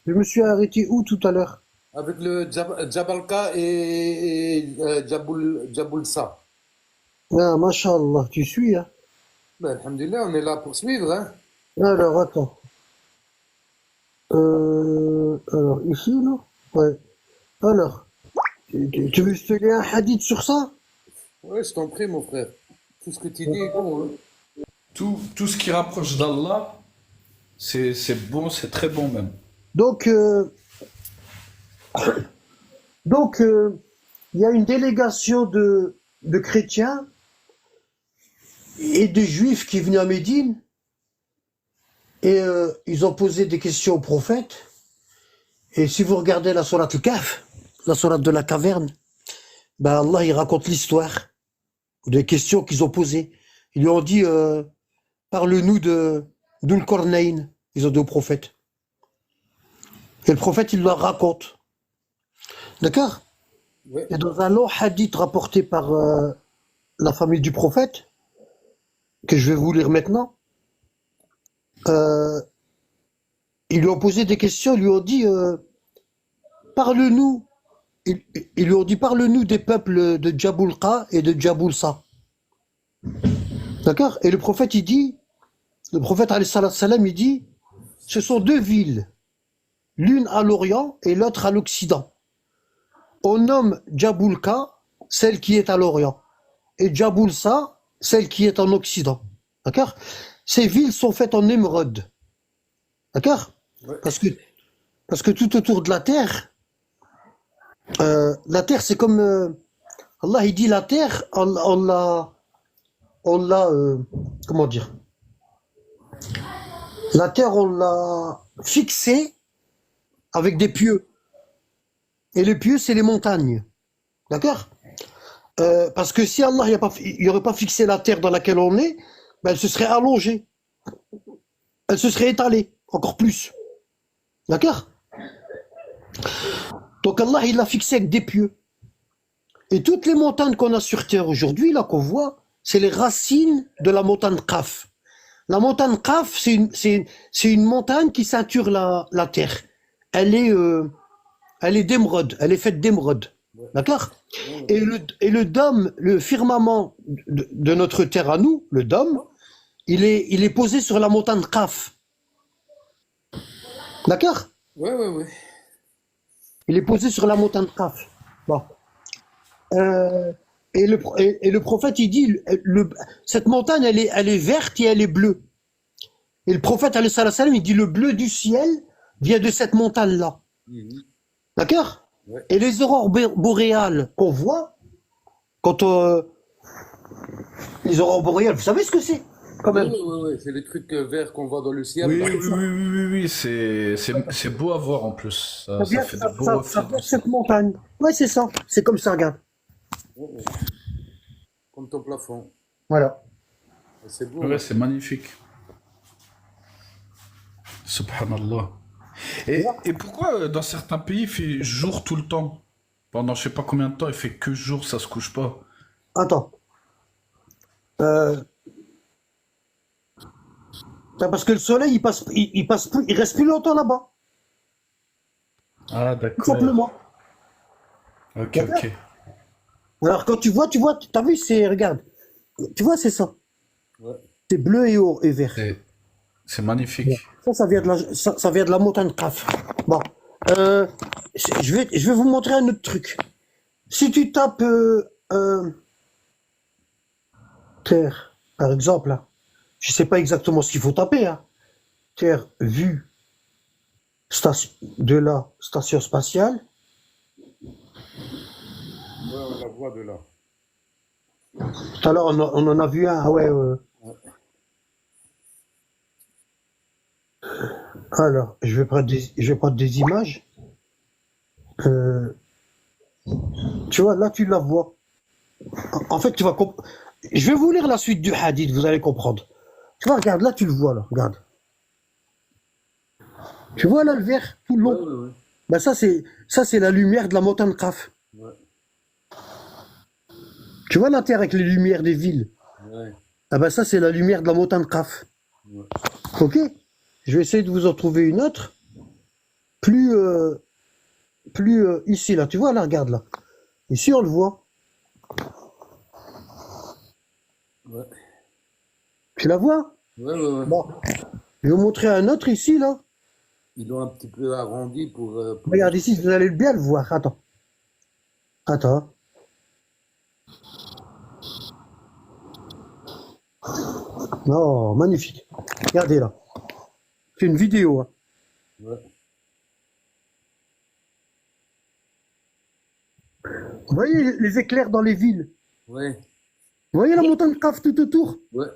Je me suis arrêté où tout à l'heure? Avec le Jabalka et Jaboulsa. Ah, Mashallah, tu suis, hein? Ben, alhamdulillah, on est là pour suivre, hein. Alors, attends. Alors, ici, non? Ouais. Alors, tu veux que je te lis un hadith sur ça? Ouais, je t'en prie, mon frère. Tout ce que tu dis est bon, hein. Tout ce qui rapproche d'Allah, c'est bon, c'est très bon même. Donc, donc, il y a une délégation de chrétiens et de juifs qui est venue à Médine et ils ont posé des questions au prophète. Et si vous regardez la sourate Al-Kahf, la sourate de la caverne, ben Allah il raconte l'histoire des questions qu'ils ont posées. Ils lui ont dit parle-nous de d'Ul Qarnayn, ils ont dit au prophète. Et le prophète il leur raconte. D'accord? Ouais. Et dans un long hadith rapporté par la famille du prophète, que je vais vous lire maintenant, euh, ils lui ont posé des questions, ils lui ont dit parle-nous. Ils lui ont dit parle-nous des peuples de Jaboulqa et de Jaboulsa. D'accord? Et le prophète, il dit, le prophète, alayhi salatu salam, il dit, ce sont deux villes, l'une à l'Orient et l'autre à l'Occident. On nomme Jaboulka, celle qui est à l'Orient, et Jaboulsa, celle qui est en Occident. D'accord? Ces villes sont faites en émeraude. D'accord? Ouais. Parce que, parce que tout autour de la terre, c'est comme, Allah, il dit la terre, on l'a, comment dire? La terre, on l'a fixée avec des pieux. Et les pieux, c'est les montagnes. D'accord? Parce que si Allah il aurait pas fixé la terre dans laquelle on est, ben, elle se serait allongée. Elle se serait étalée, encore plus. D'accord? Donc Allah, il l'a fixé avec des pieux. Et toutes les montagnes qu'on a sur terre aujourd'hui, là, qu'on voit, c'est les racines de la montagne Qaf. La montagne Qaf, c'est une montagne qui ceinture la terre. Elle est, euh, elle est d'émeraude, elle est faite d'émeraude. Ouais. D'accord? Ouais, ouais. Et le dôme, le firmament de notre terre à nous, le dôme, il est posé sur la montagne Qaf. D'accord? Ouais, ouais, ouais. Il est posé sur la montagne Qaf. Bon. Euh, et le prophète, il dit, cette montagne, elle est verte et elle est bleue. Et le prophète, alayhi salam, il dit, le bleu du ciel vient de cette montagne-là. Mhm. D'accord? Ouais. Et les aurores boréales qu'on voit, quand les aurores boréales, vous savez ce que c'est? Quand Ouais, même. ouais, ouais, ouais. C'est les trucs verts qu'on voit dans le ciel, Oui, là. oui, oui, oui, oui, oui, c'est beau à voir en plus. Ça Ça vient, fait des ça, beaux ça, ça reflets vient dans le de ciel. cette montagne. Ouais, c'est ça. C'est comme ça, regarde. Ouais, ouais. Comme ton plafond. Voilà. C'est beau, Ouais, ouais. c'est magnifique. Subhanallah. Tu vois. Et pourquoi dans certains pays il fait jour tout le temps? Pendant je sais pas combien de temps il fait que jour, ça se couche pas. Attends. Euh, parce que le soleil, il passe plus, il reste plus longtemps là-bas. Ah, Tout d'accord. simplement. Ok, D'accord? ok. Alors quand tu vois, t'as vu, regarde. Tu vois, c'est ça. Ouais. C'est bleu et vert. C'est c'est magnifique. Ça vient ça vient de la montagne Kaf. Bon. Euh, je vais vous montrer un autre truc. Si tu tapes Terre, par exemple, là, je sais pas exactement ce qu'il faut taper, hein. Terre vue station, de la station spatiale. Ouais, on la voit de là. Tout à l'heure, on en a vu un. Ah ouais. Ouais. Alors, je vais prendre des images. Euh, tu vois, là, tu la vois. En fait, tu vas je vais vous lire la suite du hadith, vous allez comprendre. Tu vois, regarde, là, tu le vois, là, regarde. Tu Ouais. vois, là, le vert, tout le Ouais, long. ouais, ouais. Ben, ça, c'est la lumière de la montagne Kaf. Ouais. Tu vois la Terre avec les lumières des villes? Ouais. Ah ben, ça, c'est la lumière de la montagne Kaf. Ouais. Ok? Je vais essayer de vous en trouver une autre. plus ici, là. Tu vois, là, regarde, là. Ici, on le voit. Ouais. Tu la vois? Ouais. Bon. Je vais vous montrer un autre ici, là. Ils l'ont un petit peu arrondi pour Regarde ici, vous allez bien le voir. Attends. Attends. Oh, magnifique. Regardez, là. C'est une vidéo, hein. Ouais. Vous voyez les éclairs dans les villes? Ouais. Vous voyez la montagne Kaf tout autour? Ouais.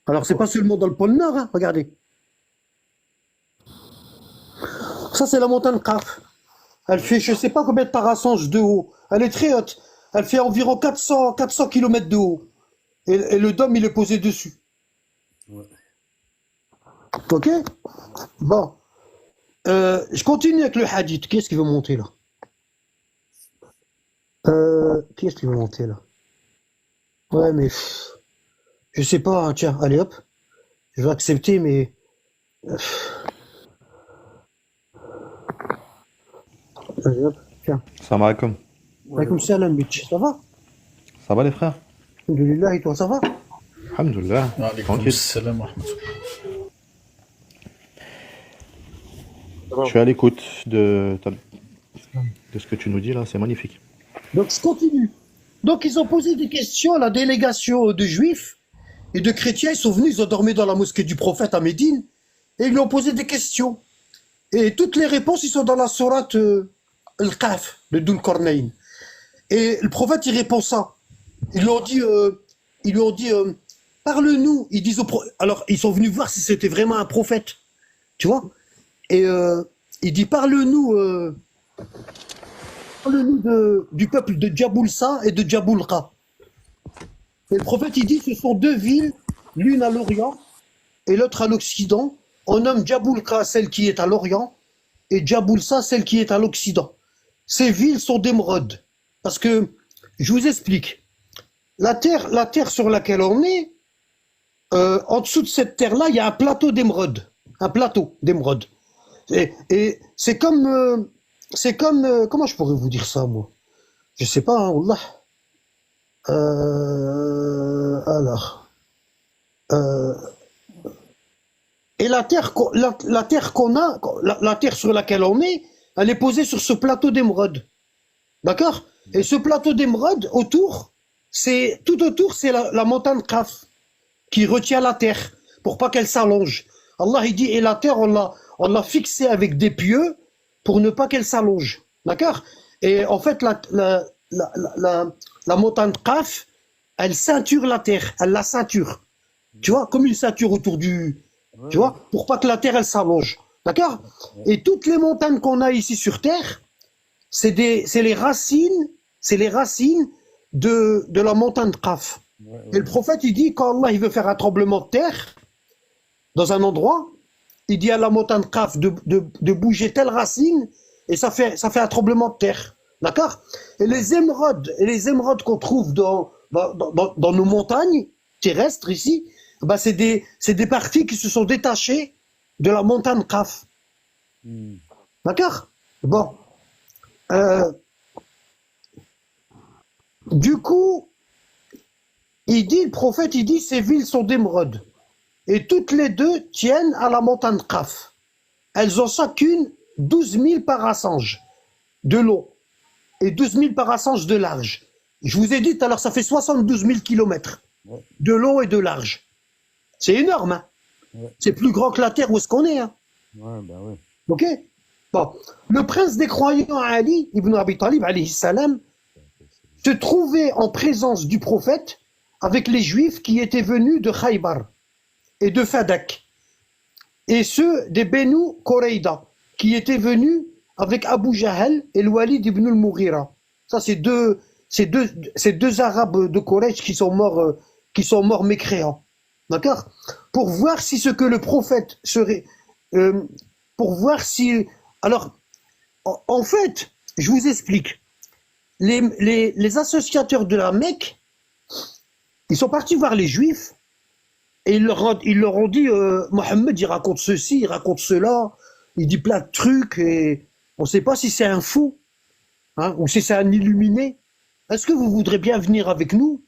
Alors, c'est pas seulement dans le pôle Nord, hein. Regardez. Ça, c'est la montagne Kaf. Elle fait, je sais pas combien de parasanges de haut. Elle est très haute. Elle fait environ 400 km de haut. Et le dôme, il est posé dessus. Ouais. Ok? Bon. Je continue avec le hadith. Qui est-ce qui veut monter, là? Qui est-ce qui veut monter, là? Ouais, mais... je sais pas, hein. Tiens, allez, hop. Je vais accepter, mais... allez, hop, tiens. Salam alaikum. Alaikum salam, bitch. Ça va? Ça va les frères? Alhamdulillah, et toi, ça va? Alhamdulillah. Alaykoum Tranquille. salam wa rahmatullah. Je suis à l'écoute de ce que tu nous dis là, c'est magnifique. Donc, je continue. Donc, ils ont posé des questions à la délégation de juifs et de chrétiens. Ils sont venus, ils ont dormi dans la mosquée du prophète à Médine et ils lui ont posé des questions. Et toutes les réponses, ils sont dans la sourate Al-Qaf de Dhul Qarnayn. Et le prophète, il répond ça. Ils lui ont dit, parle-nous. Ils disent alors, ils sont venus voir si c'était vraiment un prophète. Tu vois? Et il dit, parle-nous du peuple de Djaboulsa et de Djaboulqa. Et le prophète, il dit, ce sont deux villes, l'une à l'Orient et l'autre à l'Occident. On nomme Djaboulqa celle qui est à l'Orient et Djaboulsa celle qui est à l'Occident. Ces villes sont d'émeraude. Parce que, je vous explique, la terre sur laquelle on est, en dessous de cette terre-là, il y a un plateau d'émeraude. Un plateau d'émeraude. Et c'est comme, comment je pourrais vous dire ça, moi? Je sais pas, hein, Wallah. Alors. Et la terre qu'on a, la terre sur laquelle on est, elle est posée sur ce plateau d'émeraude. D'accord? Et ce plateau d'émeraude, tout autour, c'est la montagne Kaf, qui retient la terre, pour pas qu'elle s'allonge. Allah, il dit, et la terre, on l'a fixée avec des pieux, pour ne pas qu'elle s'allonge. D'accord? Et en fait, la montagne Kaf, elle ceinture la terre, elle la ceinture. Tu vois, comme une ceinture autour du... Tu vois, pour pas que la terre, elle s'allonge. D'accord? Et toutes les montagnes qu'on a ici sur Terre, c'est les racines de la montagne de Kaf. Et le prophète, il dit, quand Allah il veut faire un tremblement de terre, dans un endroit, il dit à la montagne de Kaf de bouger telle racine, et ça fait un tremblement de terre. D'accord? Et les émeraudes qu'on trouve dans nos montagnes terrestres ici, bah c'est des parties qui se sont détachées de la montagne Kaf. D'accord? Bon. Du coup, le prophète, il dit, ces villes sont d'émeraude. Et toutes les deux tiennent à la montagne Kaf. Elles ont chacune 12 000 parasanges de long et 12 000 parasanges de large. Je vous ai dit tout à l'heure, ça fait 72 000 kilomètres de long et de large. C'est énorme, hein? C'est plus grand que la Terre où est-ce qu'on est, hein? Ouais, bah ouais. Ok? Bon. Le prince des croyants, Ali ibn Abi Talib, alayhi salam, se trouvait en présence du prophète avec les juifs qui étaient venus de Khaybar et de Fadak, et ceux des Benu Qurayda qui étaient venus avec Abu Jahl et le Walid ibn al-Mughira. Ça, c'est deux Arabes de Quraysh qui sont morts mécréants. D'accord? Pour voir si ce que le prophète serait... pour voir si... Alors, en fait, je vous explique. Les associateurs de la Mecque, ils sont partis voir les Juifs et ils leur ont dit, Mohammed, il raconte ceci, il raconte cela, il dit plein de trucs et on ne sait pas si c'est un fou, hein, ou si c'est un illuminé. Est-ce que vous voudrez bien venir avec nous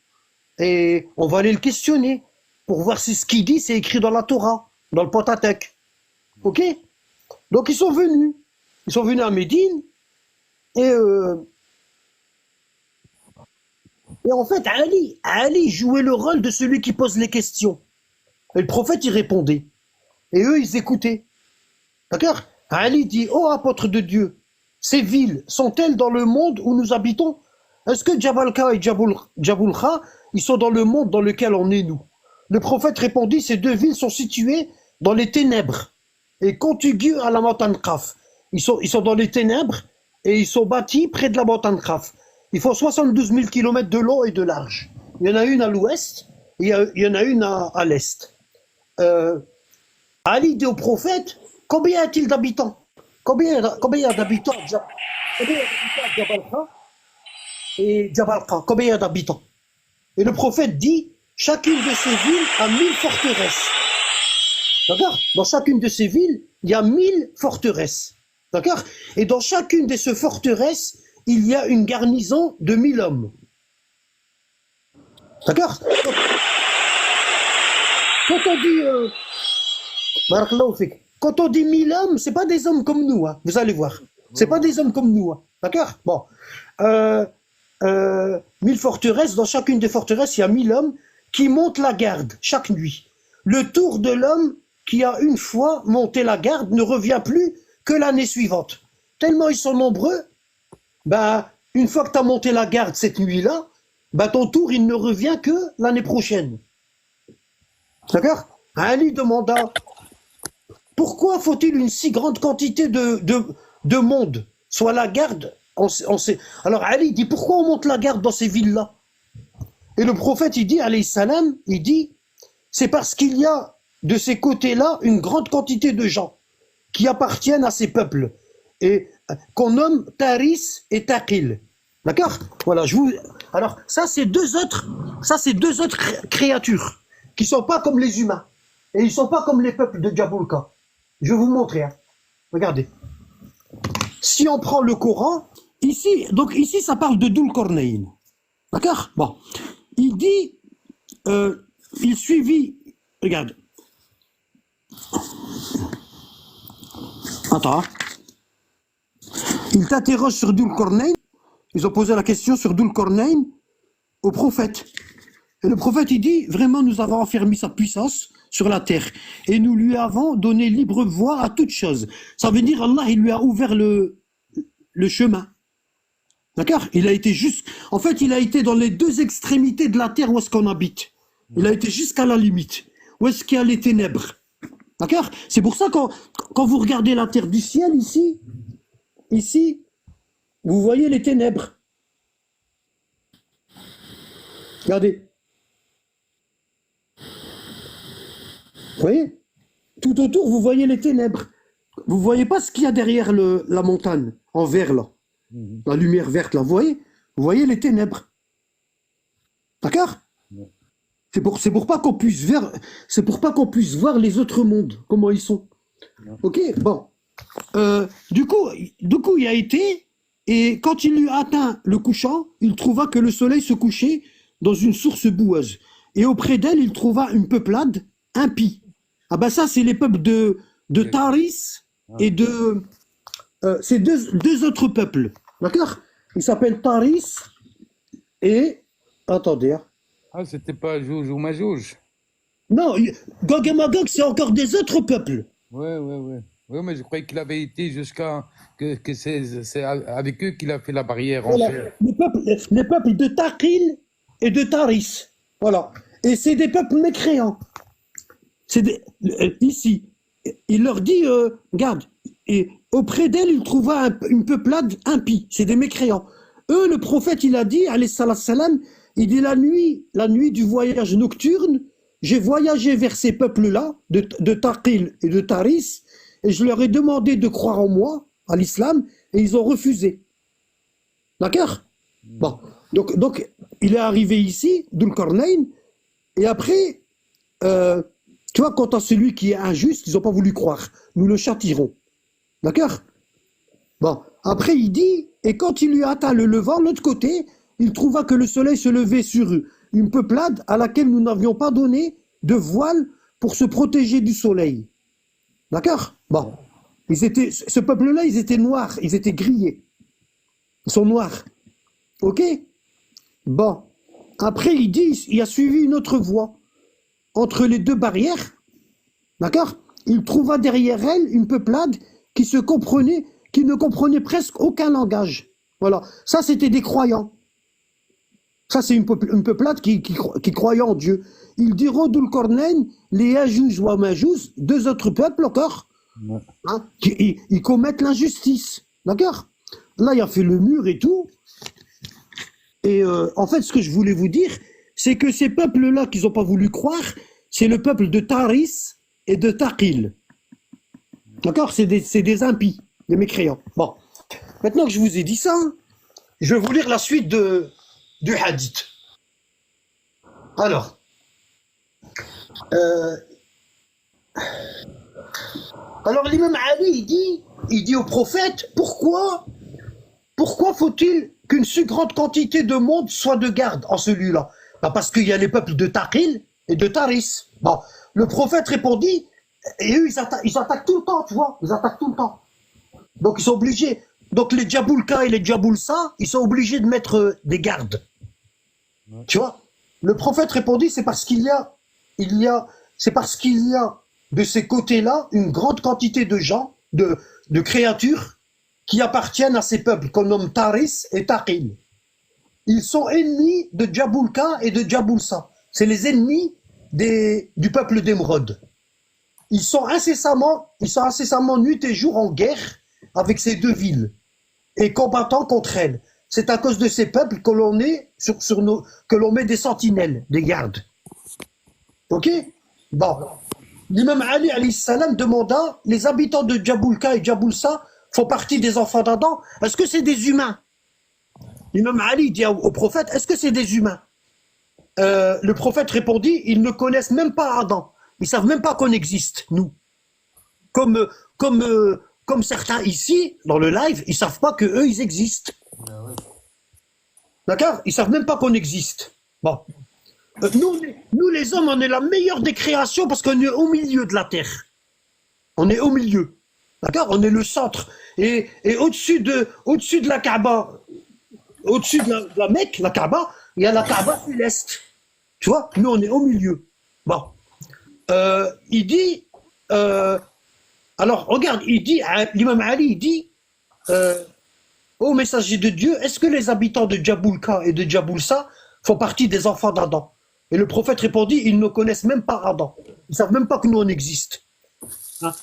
et on va aller le questionner pour voir si ce qu'il dit c'est écrit dans la Torah, dans le Pentateuque. Ok? Donc ils sont venus à Médine et en fait Ali jouait le rôle de celui qui pose les questions. Et le prophète y répondait. Et eux ils écoutaient. D'accord? Ali dit, ô apôtre de Dieu, ces villes sont-elles dans le monde où nous habitons? Est-ce que Jabalka et Jabulcha, ils sont dans le monde dans lequel on est nous? Le prophète répondit, ces deux villes sont situées dans les ténèbres et contiguës à la montagne Kaf. Ils sont dans les ténèbres et ils sont bâtis près de la montagne Kaf. Ils font 72 000 km de long et de large. Il y en a une à l'ouest et il y en a une à l'est. Ali dit au prophète, combien y a-t-il d'habitants? Combien y a d'habitants à Jabalka et Jabalka? Combien y a d'habitants? Et le prophète dit, chacune de ces villes a 1000 forteresses. D'accord? Dans chacune de ces villes, il y a 1000 forteresses. D'accord? Et dans chacune de ces forteresses, il y a une garnison de 1000 hommes. D'accord? Quand on dit... Quand on dit 1000 hommes, c'est pas des hommes comme nous, hein, vous allez voir. C'est pas des hommes comme nous, hein, d'accord? Bon. 1000 forteresses, dans chacune des forteresses, il y a 1000 hommes qui montent la garde chaque nuit. Le tour de l'homme qui a une fois monté la garde ne revient plus que l'année suivante. Tellement ils sont nombreux, une fois que tu as monté la garde cette nuit-là, ton tour, il ne revient que l'année prochaine. D'accord? Ali demanda, pourquoi faut-il une si grande quantité de monde? Soit la garde, on sait. Alors Ali dit, pourquoi on monte la garde dans ces villes-là? Et le prophète, il dit, alayhi salam, il dit, c'est parce qu'il y a de ces côtés-là une grande quantité de gens qui appartiennent à ces peuples et qu'on nomme Taris et Taqil. D'accord? Voilà, alors ça c'est deux autres créatures qui sont pas comme les humains et ils sont pas comme les peuples de Jabulka. Je vais vous montrer. Hein. Regardez. Si on prend le Coran, ici ça parle de Dhul Qarnayn. D'accord? Bon. Il dit, il suivit, regarde. Attends. Il t'interroge sur Dhul Qarnayn. Ils ont posé la question sur Dhul Qarnayn au prophète. Et le prophète, il dit, vraiment, nous avons enfermé sa puissance sur la terre. Et nous lui avons donné libre voie à toute chose. Ça veut dire, Allah, il lui a ouvert le chemin. D'accord? Il a été en fait, il a été dans les deux extrémités de la terre où est-ce qu'on habite. Il a été jusqu'à la limite. Où est-ce qu'il y a les ténèbres? D'accord? C'est pour ça quand vous regardez la terre du ciel ici, vous voyez les ténèbres. Regardez. Vous voyez? Tout autour, vous voyez les ténèbres. Vous voyez pas ce qu'il y a derrière la montagne, en vert là. La lumière verte là, vous voyez les ténèbres. D'accord? C'est pour pas qu'on puisse voir les autres mondes, comment ils sont. Ok, bon. Du coup, il a été, et quand il eut atteint le couchant, il trouva que le soleil se couchait dans une source boueuse. Et auprès d'elle, il trouva une peuplade impie. Ah ça, c'est les peuples de Taris et de... c'est deux autres peuples. D'accord? Ils s'appellent Taris et... Attendez. Hein. Ah, c'était pas Jouj ou Majouj. Non, Gog et Magog, c'est encore des autres peuples. Ouais. Oui, mais je croyais qu'il avait été jusqu'à... que c'est avec eux qu'il a fait la barrière. Voilà. Les peuples de Taqil et de Taris. Voilà. Et c'est des peuples mécréants. Ici. Il leur dit, regarde, et auprès d'elle, il trouva une peuplade impie. C'est des mécréants. Eux, le prophète, il a dit, alayhi salam, il dit la nuit du voyage nocturne, j'ai voyagé vers ces peuples-là, de Taqil et de Taris, et je leur ai demandé de croire en moi, à l'islam, et ils ont refusé. D'accord? Bon. Donc, il est arrivé ici, Dhul Qarnayn, et après, tu vois, quant à celui qui est injuste, ils n'ont pas voulu croire. Nous le châtirons. D'accord? Bon, après il dit, et quand il lui atteint le levant, l'autre côté, il trouva que le soleil se levait sur une peuplade à laquelle nous n'avions pas donné de voile pour se protéger du soleil. D'accord? Bon, ce peuple-là, ils étaient noirs, ils étaient grillés. Ils sont noirs. Ok? Bon, après il dit, il a suivi une autre voie entre les deux barrières. D'accord? Il trouva derrière elle une peuplade qui ne comprenait presque aucun langage. Voilà. Ça, c'était des croyants. Ça, c'est une peuplade qui croyait en Dieu. Ils diront Dhul Qarnayn, les Yajouj ou Majouj, deux autres peuples encore, hein, ils commettent l'injustice. D'accord? Là, il a fait le mur et tout. Et en fait, ce que je voulais vous dire, c'est que ces peuples-là qu'ils n'ont pas voulu croire, c'est le peuple de Taris et de Taqil. D'accord? C'est des impies, des mécréants. Bon. Maintenant que je vous ai dit ça, je vais vous lire la suite du hadith. Alors, l'imam Ali, il dit au prophète, pourquoi faut-il qu'une si grande quantité de monde soit de garde en celui-là? Parce qu'il y a les peuples de Taqil et de Taris. Bon, le prophète répondit, et eux, ils attaquent tout le temps, tu vois, ils attaquent tout le temps. Donc, ils sont obligés. Donc, les Djaboulka et les Djaboulsa, ils sont obligés de mettre des gardes. Tu vois? Le prophète répondit, c'est parce qu'il y a de ces côtés-là une grande quantité de gens, de créatures qui appartiennent à ces peuples qu'on nomme Taris et Taqil. Ils sont ennemis de Djaboulka et de Djaboulsa. C'est les ennemis du peuple d'Émeraude. Ils sont incessamment nuit et jour en guerre avec ces deux villes et combattant contre elles. C'est à cause de ces peuples que l'on que l'on met des sentinelles, des gardes. Ok? Bon. L'imam Ali alayhi salam demanda, les habitants de Djaboulka et Djaboulsa font partie des enfants d'Adam. Est-ce que c'est des humains? L'imam Ali dit au prophète, est-ce que c'est des humains? Le prophète répondit, ils ne connaissent même pas Adam. Ils savent même pas qu'on existe, nous. Comme certains ici, dans le live, ils savent pas que eux, ils existent. D'accord? Ils savent même pas qu'on existe. Bon. Nous, les hommes, on est la meilleure des créations parce qu'on est au milieu de la terre. On est au milieu. D'accord? On est le centre. Et au-dessus de la Kaaba, au-dessus de la Mecque, la Kaaba, il y a la Kaaba céleste. Tu vois? Nous, on est au milieu. Bon. Il dit, alors, regarde, il dit, l'imam Ali, il dit, ô messager de Dieu, est-ce que les habitants de Djaboulka et de Djaboulsa font partie des enfants d'Adam? Et le prophète répondit, ils ne connaissent même pas Adam. Ils ne savent même pas que nous on existe.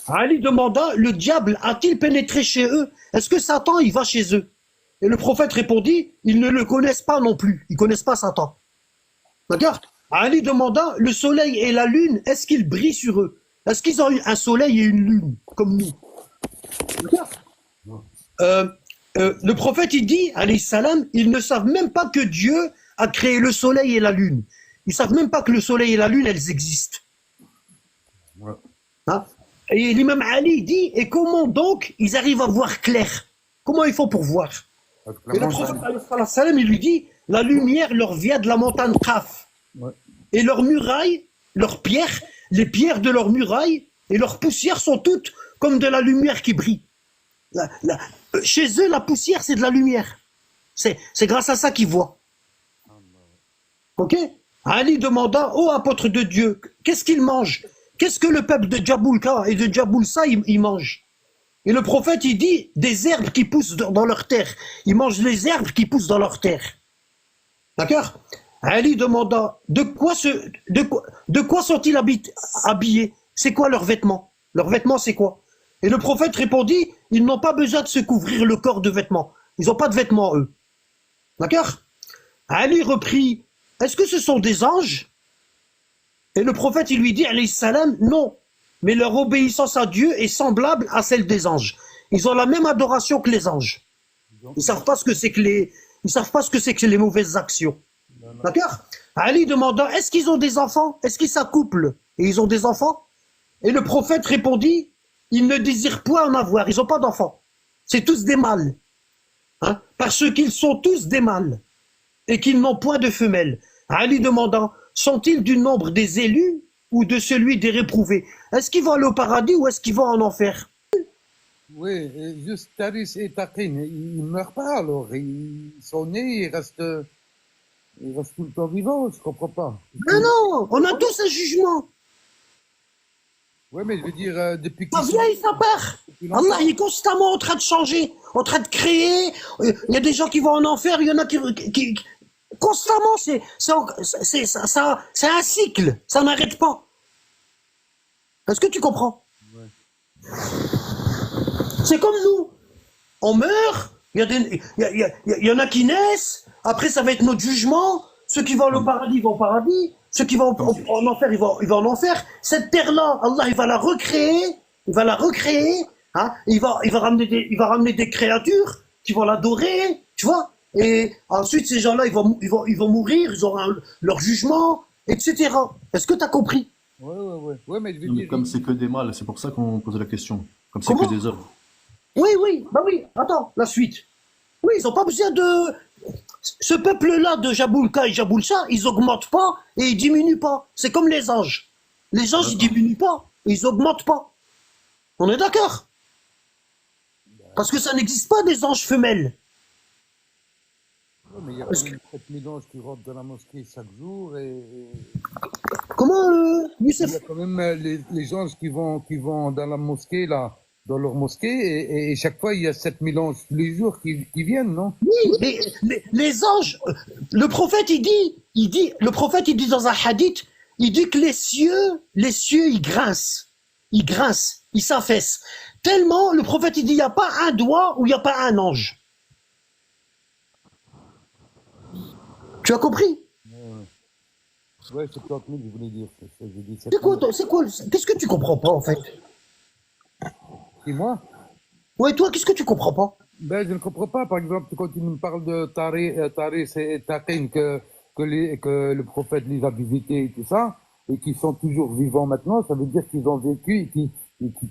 Ali demanda, le diable a-t-il pénétré chez eux? Est-ce que Satan, il va chez eux? Et le prophète répondit, ils ne le connaissent pas non plus. Ils ne connaissent pas Satan. D'accord? Ali demanda, le soleil et la lune, est-ce qu'ils brillent sur eux? Est-ce qu'ils ont un soleil et une lune, comme nous? D'accord? Le prophète, il dit, alayhi salam, ils ne savent même pas que Dieu a créé le soleil et la lune. Ils ne savent même pas que le soleil et la lune, elles existent. Hein? Et l'imam Ali dit, et comment donc ils arrivent à voir clair? Comment ils font pour voir? Et le prophète, alayhi salam, il lui dit, la lumière leur vient de la montagne Kaf. Et leurs murailles, leurs pierres, les pierres de leurs murailles et leurs poussières sont toutes comme de la lumière qui brille. Chez eux, la poussière, c'est de la lumière. C'est grâce à ça qu'ils voient. Ok? Ali demanda, ô apôtre de Dieu, qu'est-ce qu'ils mangent? Qu'est-ce que le peuple de Djaboulka et de Djaboulsa, ils mangent? Et le prophète, il dit, des herbes qui poussent dans leur terre. Ils mangent les herbes qui poussent dans leur terre. D'accord? Ali demanda, de quoi sont-ils habillés? C'est quoi leurs vêtements? Leurs vêtements, c'est quoi? Et le prophète répondit, ils n'ont pas besoin de se couvrir le corps de vêtements. Ils n'ont pas de vêtements, eux. D'accord? Ali reprit, est-ce que ce sont des anges? Et le prophète, il lui dit, alayhi salam, non. Mais leur obéissance à Dieu est semblable à celle des anges. Ils ont la même adoration que les anges. Ils savent pas ce que c'est que les mauvaises actions. D'accord? Ali demanda, est-ce qu'ils ont des enfants? Est-ce qu'ils s'accouplent? Et ils ont des enfants? Et le prophète répondit, ils ne désirent point en avoir, ils n'ont pas d'enfants. C'est tous des mâles. Hein, parce qu'ils sont tous des mâles et qu'ils n'ont point de femelles. Ali demandant, sont-ils du nombre des élus ou de celui des réprouvés? Est-ce qu'ils vont aller au paradis ou est-ce qu'ils vont en enfer? Oui, et juste Taris et Taqin, ils ne meurent pas alors. Ils sont nés, ils restent tout le temps vivants, je comprends pas. Mais non, on a tous un jugement. Oui, mais je veux dire, depuis Ça qu'ils vient et ça part. depuis longtemps. Allah, il est constamment en train de changer, en train de créer. Il y a des gens qui vont en enfer, il y en a qui constamment, c'est un cycle, ça n'arrête pas. Est-ce que tu comprends? C'est comme nous. On meurt, il y en a qui naissent, après ça va être notre jugement. Ceux qui vont au paradis vont au paradis, ceux qui vont en enfer, ils vont en enfer. Cette terre-là, Allah, il va la recréer, hein. Il va ramener des créatures qui vont l'adorer, tu vois. Et ensuite, ces gens-là, ils vont mourir, ils auront leur jugement, etc. Est-ce que tu as compris? Ouais, mais je veux Non, mais dire, comme c'est que des mâles, c'est pour ça qu'on posait la question. Comme c'est que Comment? des hommes. Oui, bah oui, attends, la suite. Oui, ils n'ont pas besoin de... Ce peuple-là de Jaboulka et Jaboulcha, ils augmentent pas et ils diminuent pas. C'est comme les anges. Les anges, ils diminuent pas, ils augmentent pas. On est d'accord? Parce que ça n'existe pas des anges femelles. ouais, mais il y a quand même 7000 anges qui rentrent dans la mosquée chaque jour et Comment, il Youssef? y a quand même les anges qui vont dans la mosquée, là, dans leur mosquée, et chaque fois, il y a 7000 anges tous les jours qui viennent, non? Oui, les anges, le prophète, le prophète, il dit dans un hadith, il dit que les cieux, ils grincent, ils s'affaissent. Tellement, le prophète, il dit, il n'y a pas un doigt où il n'y a pas un ange. Tu as compris? Ouais, 70 000, je voulais dire. J'ai dit C'est quoi, 7000. qu'est-ce que tu comprends pas, en fait? Et moi? Ouais, toi, qu'est-ce que tu comprends pas? Ben, je ne comprends pas, par exemple, quand tu me parles de Taris et Taqin, que le prophète les a visités et tout ça, et qu'ils sont toujours vivants maintenant, ça veut dire qu'ils ont vécu et qu'ils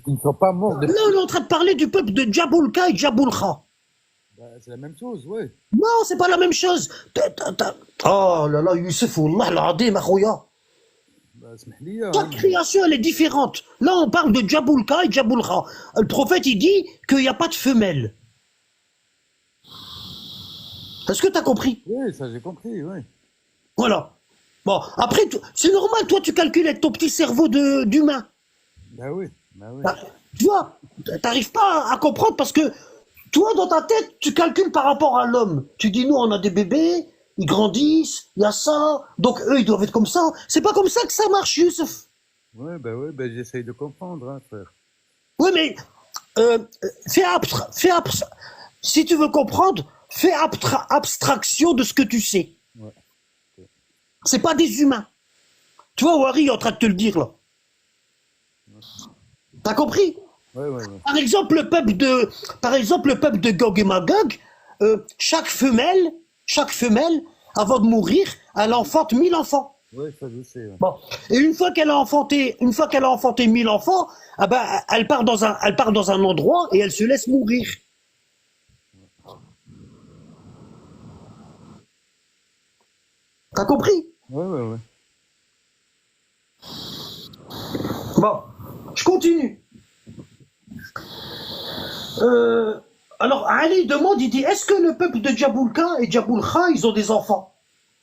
ne sont pas morts Là, depuis. on est en train de parler du peuple de Jaboulka et Jaboulcha. Ben, c'est la même chose, ouais. Non, c'est pas la même chose. Oh là là, Youssef, Wallah l'adé, ma khoya. Ben, smahliya, hein. Chaque création, elle est différente. Là, on parle de Jaboulka et Jaboulcha. Le prophète, il dit qu'il n'y a pas de femelle. Est-ce que tu as compris? Oui, ça j'ai compris, oui. Voilà. Bon, après, c'est normal, toi, tu calcules avec ton petit cerveau d'humain. Ben oui, ben oui. Bah, tu vois, t'arrives pas à comprendre parce que toi, dans ta tête, tu calcules par rapport à l'homme. Tu dis, nous, on a des bébés, ils grandissent, il y a ça, donc eux, ils doivent être comme ça. C'est pas comme ça que ça marche, Youssef. Oui, ben j'essaye de comprendre, hein, frère. Oui, mais si tu veux comprendre, fais abstraction de ce que tu sais. Ouais. C'est pas des humains. Tu vois, Wari est en train de te le dire, là. T'as compris? Ouais. Par exemple, le peuple de Gog et Magog, chaque femelle, avant de mourir, elle enfante 1000 enfants. Ouais, ça je sais. Ouais. Bon. Et une fois qu'elle a enfanté 1000 enfants, ah ben, elle part dans un endroit et elle se laisse mourir. T'as compris? Ouais. Bon, je continue. Alors, Ali demande, il dit, est-ce que le peuple de Jaboulka et Jaboulcha, ils ont des enfants?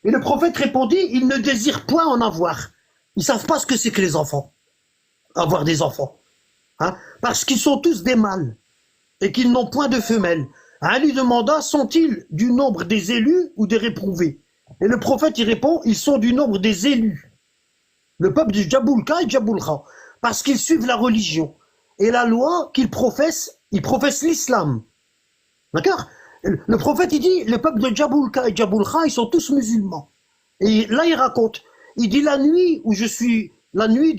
Et le prophète répondit, ils ne désirent point en avoir. Ils savent pas ce que c'est que les enfants. Avoir des enfants. Hein? Parce qu'ils sont tous des mâles. Et qu'ils n'ont point de femelles. Ali demanda, sont-ils du nombre des élus ou des réprouvés? Et le prophète y répond, ils sont du nombre des élus. Le peuple de Jaboulka et Jaboulcha. Parce qu'ils suivent la religion. Et la loi qu'ils professent, ils professent l'islam. D'accord? Le prophète, il dit, le peuple de Jaboulka et Jaboulcha, ils sont tous musulmans. Et là, il raconte, il dit la nuit où je suis, la nuit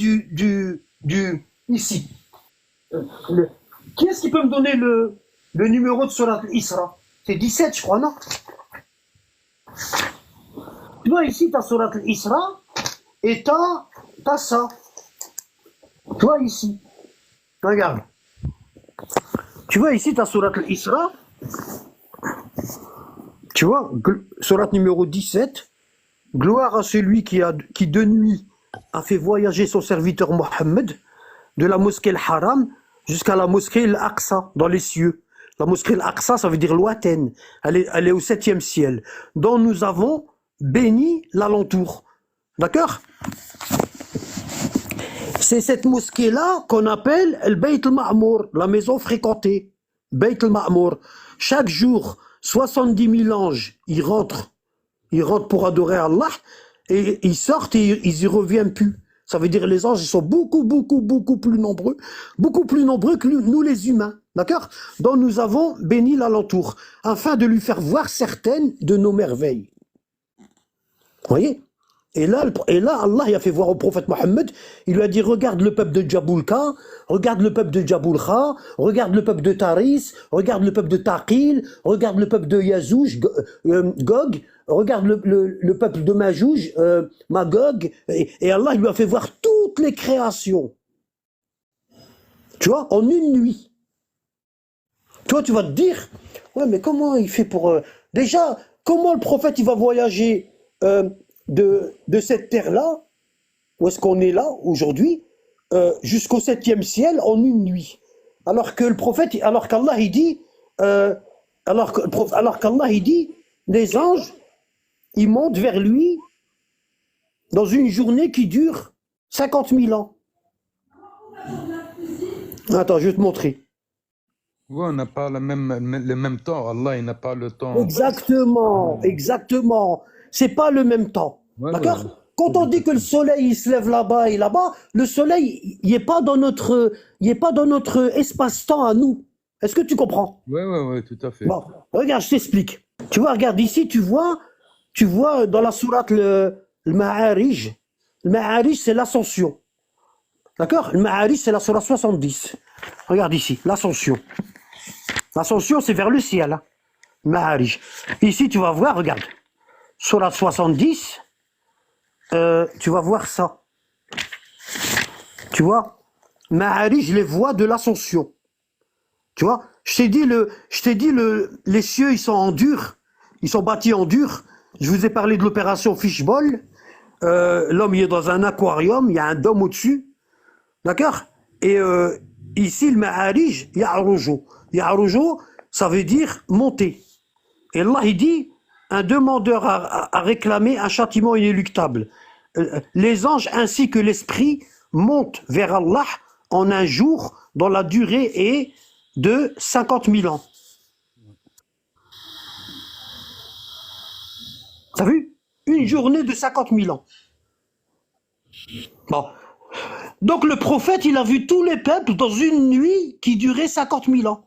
ici. Qui est-ce qui peut me donner le numéro de Surat al-Isra? C'est 17, je crois, non? Tu vois, ici, tu as Surat al-Isra et t'as ça. Tu vois, ici. Regarde. Tu vois, ici, tu as Surat al-Isra. Tu vois, Surat numéro 17. Gloire à celui qui de nuit a fait voyager son serviteur Mohammed de la mosquée al-Haram jusqu'à la mosquée al-Aqsa dans les cieux. La mosquée al-Aqsa, ça veut dire lointaine. Elle est au 7e ciel, dont nous avons béni l'alentour. D'accord? C'est cette mosquée-là qu'on appelle le Bayt al-Ma'mour, la maison fréquentée. Bayt al-Ma'mour. Chaque jour, 70 000 anges, ils rentrent pour adorer Allah, et ils sortent et ils y reviennent plus. Ça veut dire les anges, ils sont beaucoup plus nombreux que nous les humains, d'accord? Donc nous avons béni l'alentour, afin de lui faire voir certaines de nos merveilles. Vous voyez? Et là, Allah il a fait voir au prophète Mohammed, il lui a dit, regarde le peuple de Jaboulka, regarde le peuple de Jaboulkha, regarde le peuple de Taris, regarde le peuple de Taqil, regarde le peuple de Yazouj, Gog, regarde le peuple de Majouj, Magog, et Allah il lui a fait voir toutes les créations. Tu vois, en une nuit. Toi, tu vas te dire, ouais, mais comment il fait pour... Déjà, comment le prophète il va voyager de cette terre-là, où est-ce qu'on est là aujourd'hui, jusqu'au 7e ciel en une nuit. Alors que le prophète, alors qu'Allah il dit, alors qu'Allah il dit, les anges, ils montent vers lui dans une journée qui dure 50 000 ans. Attends, je vais te montrer. Ouais, on n'a pas le même temps. Allah, il n'a pas le temps. Exactement. C'est pas le même temps. Ouais, D'accord? ouais. Quand on dit que le soleil il se lève là-bas et là-bas, le soleil il est pas dans notre espace-temps à nous. Est-ce que tu comprends? Ouais, tout à fait. Bon, regarde, je t'explique. Tu vois, regarde ici, tu vois dans la sourate le Ma'arij. Le Ma'arij, c'est l'ascension. D'accord? Le Ma'arij, c'est la sourate 70. Regarde ici, l'ascension. L'ascension, c'est vers le ciel. Hein. Le Ma'arij. Ici, tu vas voir, regarde. Sourate 70, tu vas voir ça. Tu vois? Ma'arij, les voies de l'ascension. Tu vois? Je t'ai dit, les cieux, ils sont en dur. Ils sont bâtis en dur. Je vous ai parlé de l'opération Fishball. L'homme, il est dans un aquarium. Il y a un dôme au-dessus. D'accord? Et ici, le Ma'arij, Ya'rujo. Ya'rujo, ça veut dire monter. Et Allah, il dit, un demandeur a réclamé un châtiment inéluctable. Les anges ainsi que l'esprit montent vers Allah en un jour dont la durée est de 50 000 ans. T'as vu? Une journée de 50 000 ans. Bon. Donc le prophète, il a vu tous les peuples dans une nuit qui durait 50 000 ans.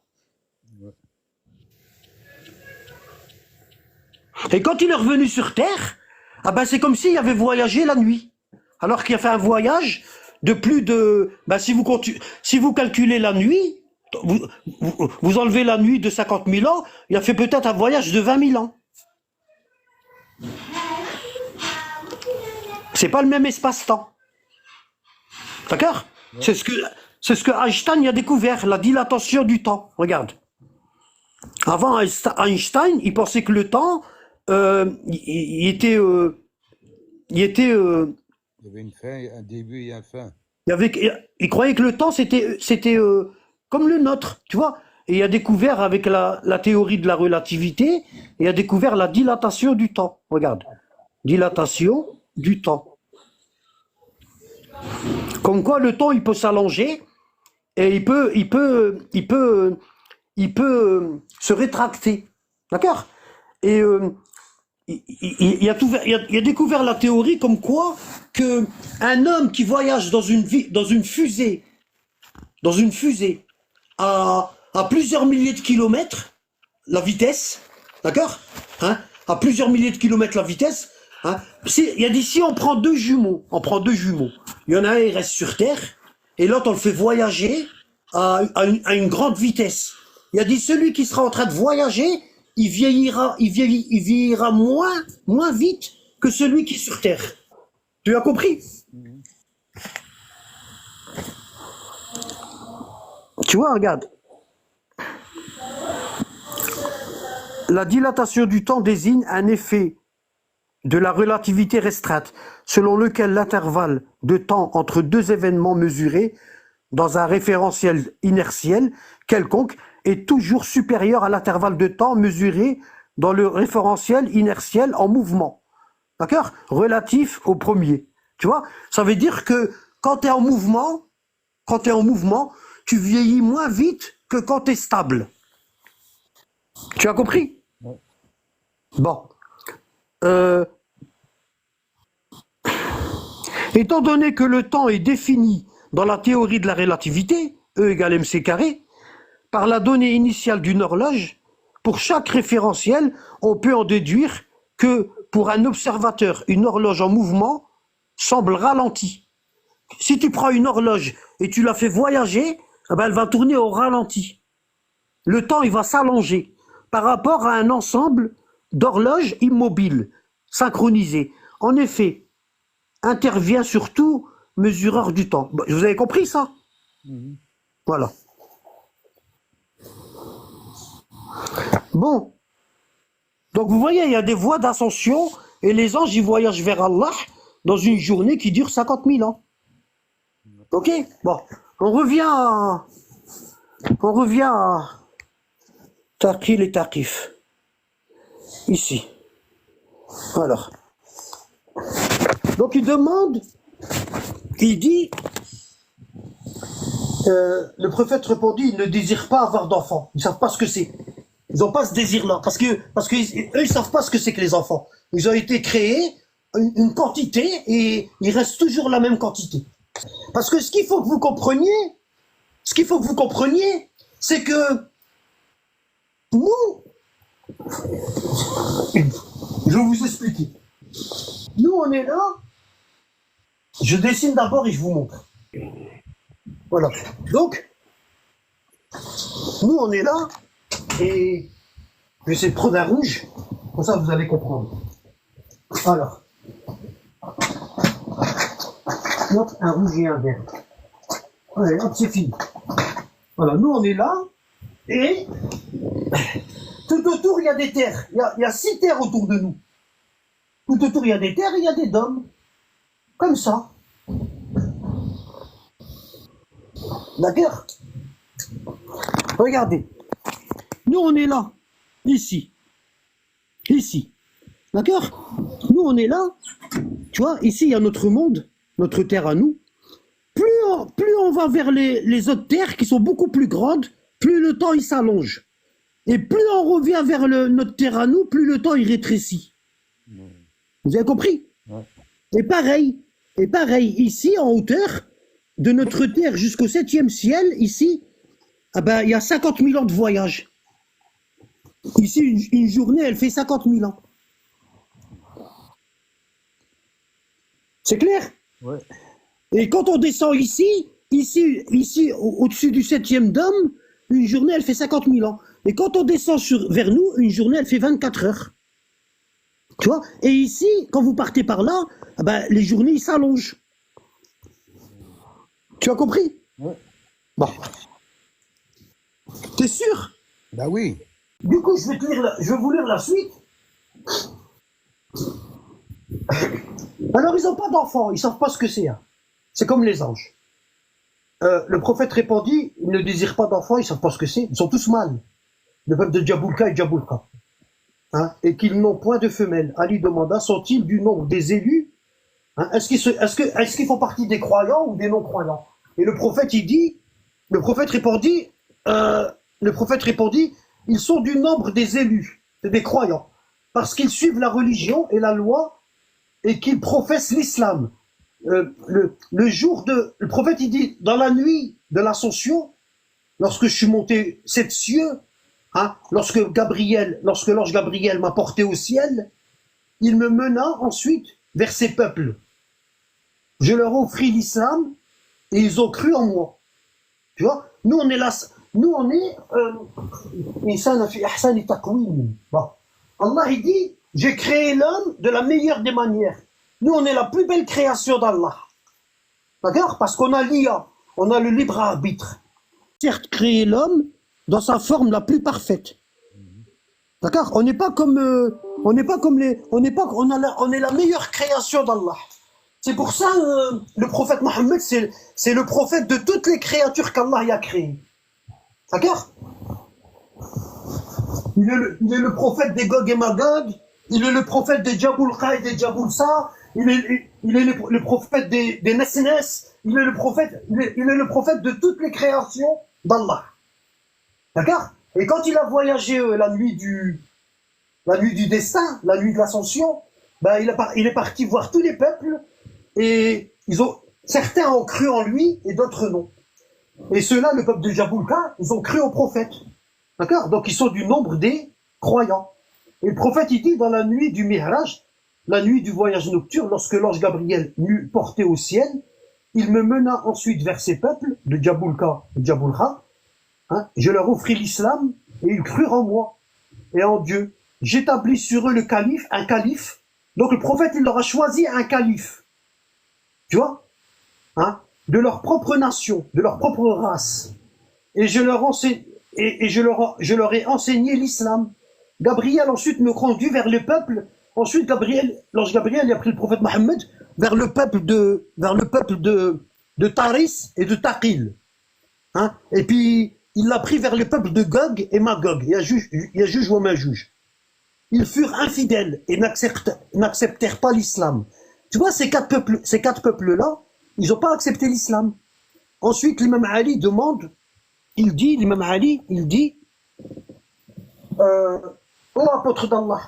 Et quand il est revenu sur Terre, ah ben c'est comme s'il avait voyagé la nuit. Alors qu'il a fait un voyage de plus de... Ben si vous calculez la nuit, vous enlevez la nuit de 50 000 ans, il a fait peut-être un voyage de 20 000 ans. C'est pas le même espace-temps. D'accord? C'est ce que Einstein a découvert, la dilatation du temps. Regarde. Avant Einstein, il pensait que le temps, il était... Il y avait une fin, un début et une fin. Il croyait que le temps, c'était comme le nôtre, tu vois. Et il a découvert, avec la théorie de la relativité, il a découvert la dilatation du temps. Regarde. Dilatation du temps. Comme quoi, le temps, il peut s'allonger et il peut se rétracter. D'accord? Et il a découvert la théorie comme quoi que un homme qui voyage dans une fusée à plusieurs milliers de kilomètres, la vitesse, d'accord, hein, à plusieurs milliers de kilomètres la vitesse, hein, il a dit si on prend deux jumeaux, il y en a un il reste sur Terre et l'autre on le fait voyager à une grande vitesse. Il a dit celui qui sera en train de voyager, il vieillira moins vite que celui qui est sur Terre. Tu as compris? Tu vois, regarde. La dilatation du temps désigne un effet de la relativité restreinte, selon lequel l'intervalle de temps entre deux événements mesurés dans un référentiel inertiel quelconque est toujours supérieur à l'intervalle de temps mesuré dans le référentiel inertiel en mouvement. D'accord? Relatif au premier. Tu vois? Ça veut dire que quand tu es en mouvement, tu vieillis moins vite que quand tu es stable. Tu as compris? Bon. Étant donné que le temps est défini dans la théorie de la relativité, E égale mc carré, par la donnée initiale d'une horloge, pour chaque référentiel, on peut en déduire que pour un observateur, une horloge en mouvement semble ralentie. Si tu prends une horloge et tu la fais voyager, eh ben elle va tourner au ralenti. Le temps, il va s'allonger par rapport à un ensemble d'horloges immobiles, synchronisées. En effet, intervient surtout mesureur du temps. Vous avez compris ça? Voilà. Bon. Donc vous voyez, il y a des voies d'ascension et les anges, ils voyagent vers Allah dans une journée qui dure 50 000 ans. Ok? Bon. On revient à Taqil et Taqif. Ici. Alors. Donc il demande, il dit, le prophète répondit, ils ne désirent pas avoir d'enfants. Ils ne savent pas ce que c'est. Ils n'ont pas ce désir-là. Parce que eux, ils ne savent pas ce que c'est que les enfants. Ils ont été créés une quantité et il reste toujours la même quantité. Parce que ce qu'il faut que vous compreniez, c'est que nous, je vais vous expliquer. Nous, on est là. Je dessine d'abord et je vous montre. Voilà. Donc, nous, on est là et je vais essayer de prendre un rouge. Comme ça, vous allez comprendre. Alors. Hop, un rouge et un vert. Allez, hop, c'est fini. Voilà, nous, on est là et tout autour, il y a des terres. Il y a 6 terres autour de nous. Tout autour, il y a des terres et il y a des dômes. Comme ça. D'accord? Regardez. Nous, on est là. Ici. Ici. D'accord? Nous, on est là. Tu vois, ici, il y a notre monde, notre terre à nous. Plus on va vers les autres terres qui sont beaucoup plus grandes, plus le temps, il s'allonge. Et plus on revient vers notre terre à nous, plus le temps, il rétrécit. Vous avez compris? Ouais. Et pareil, ici, en hauteur, de notre terre jusqu'au 7e ciel, ici, ah ben, il y a 50 000 ans de voyage. Ici, une journée, elle fait 50 000 ans. C'est clair? Ouais. Et quand on descend ici, au-dessus du 7e dôme, une journée, elle fait 50 000 ans. Et quand on descend vers nous, une journée, elle fait 24 heures. Tu vois? Et ici, quand vous partez par là, ben, les journées, ils s'allongent. Tu as compris? Oui. Bon. T'es sûr? Bah oui. Du coup, je vais vous lire la suite. Alors, ils n'ont pas d'enfants, ils ne savent pas ce que c'est. Hein. C'est comme les anges. Le prophète répondit, ils ne désirent pas d'enfants, ils ne savent pas ce que c'est. Ils sont tous mâles. Le peuple de Djaboulka et Djaboulka. Hein, et qu'ils n'ont point de femelles. Ali demanda, sont-ils du nombre des élus? Hein, est-ce qu'ils font partie des croyants ou des non-croyants? Et le prophète répondit, ils sont du nombre des élus, des croyants, parce qu'ils suivent la religion et la loi et qu'ils professent l'islam. Le prophète, il dit, dans la nuit de l'ascension, lorsque je suis monté 7 cieux, hein, lorsque l'ange Gabriel m'a porté au ciel, il me mena ensuite vers ces peuples. Je leur offris l'islam et ils ont cru en moi. Tu vois, nous on est là, bon. Allah il dit, j'ai créé l'homme de la meilleure des manières. Nous on est la plus belle création d'Allah. D'accord? Parce qu'on a l'IA, on a le libre arbitre. Certes, créé l'homme dans sa forme la plus parfaite. D'accord? On n'est pas comme, on n'est pas comme les, on n'est pas, on est la meilleure création d'Allah. C'est pour ça, le prophète Mohammed, c'est le prophète de toutes les créatures qu'Allah y a créées. D'accord? Il est le prophète des Gog et Magog, il est le prophète des Jabulqa et des Jabulsa, il est le prophète des Nesnes, il est le prophète de toutes les créations d'Allah. D'accord? Et quand il a voyagé la nuit du destin, la nuit de l'ascension, ben il est parti voir tous les peuples et certains ont cru en lui et d'autres non. Et ceux-là, le peuple de Jabulqa, ils ont cru au prophète. D'accord? Donc ils sont du nombre des croyants. Et le prophète, il dit dans la nuit du Mi'raj, la nuit du voyage nocturne, lorsque l'ange Gabriel m'eut porté au ciel, il me mena ensuite vers ces peuples de Jabulqa et Jabulqa. Hein, je leur offris l'islam et ils crurent en moi et en Dieu. J'établis sur eux un calife. Donc le prophète, il leur a choisi un calife. Tu vois? Hein, de leur propre nation, de leur propre race. Et je leur ai enseigné l'islam. Gabriel ensuite me conduit vers le peuple. Ensuite, l'ange Gabriel il a pris le prophète Mohammed vers le peuple de Taris et de Taqil. Hein? Et puis, il l'a pris vers le peuple de Gog et Magog. Il y a juge ou Majuj. Ils furent infidèles et n'acceptèrent pas l'islam. Tu vois, ces quatre peuples-là, ils n'ont pas accepté l'islam. Ensuite, l'imam Ali demande, l'imam Ali, il dit, ô apôtre d'Allah,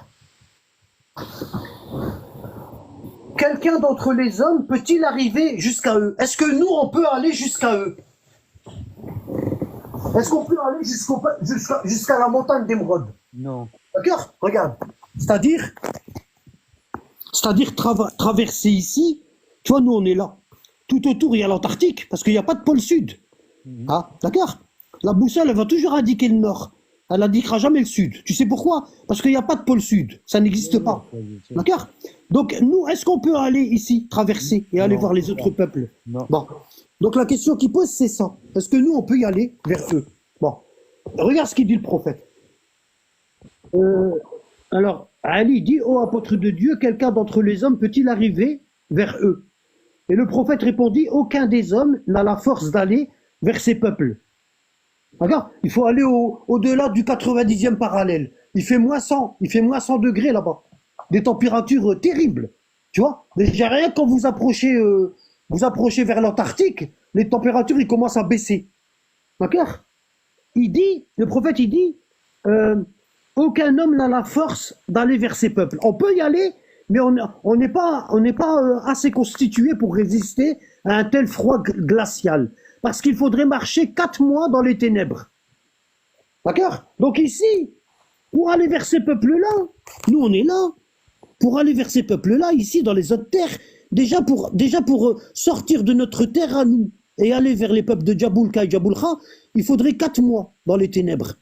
quelqu'un d'entre les hommes peut-il arriver jusqu'à eux? Est-ce que nous, on peut aller jusqu'à eux? Est-ce qu'on peut aller jusqu'à la montagne d'Émeraude? Non. D'accord? Regarde. C'est-à-dire traverser ici, tu vois, nous on est là. Tout autour, il y a l'Antarctique, parce qu'il n'y a pas de pôle sud. Ah, d'accord? La boussole, elle va toujours indiquer le nord. Elle n'indiquera jamais le sud. Tu sais pourquoi? Parce qu'il n'y a pas de pôle sud. Ça n'existe pas. D'accord? Donc, nous, est-ce qu'on peut aller ici, traverser, et aller voir les autres peuples? Non. Bon. Donc, la question qui pose, c'est ça. Est-ce que nous, on peut y aller vers eux? Bon. Regarde ce qu'il dit le prophète. Alors, Ali dit, ô apôtre de Dieu, quelqu'un d'entre les hommes peut-il arriver vers eux? Et le prophète répondit, aucun des hommes n'a la force d'aller vers ces peuples. D'accord? Il faut aller au-delà du 90e parallèle. Il fait moins 100 degrés là-bas. Des températures terribles. Tu vois? Déjà rien quand vous approchez vers l'Antarctique, les températures ils commencent à baisser. D'accord? Le prophète il dit, aucun homme n'a la force d'aller vers ces peuples. On peut y aller, mais on n'est pas assez constitué pour résister à un tel froid glacial. Parce qu'il faudrait marcher 4 mois dans les ténèbres. D'accord? Donc ici, pour aller vers ces peuples-là, nous on est là. Pour aller vers ces peuples-là, ici, dans les autres terres, déjà pour sortir de notre terre à nous et aller vers les peuples de Jabulqa et Jabulqa, il faudrait 4 mois dans les ténèbres.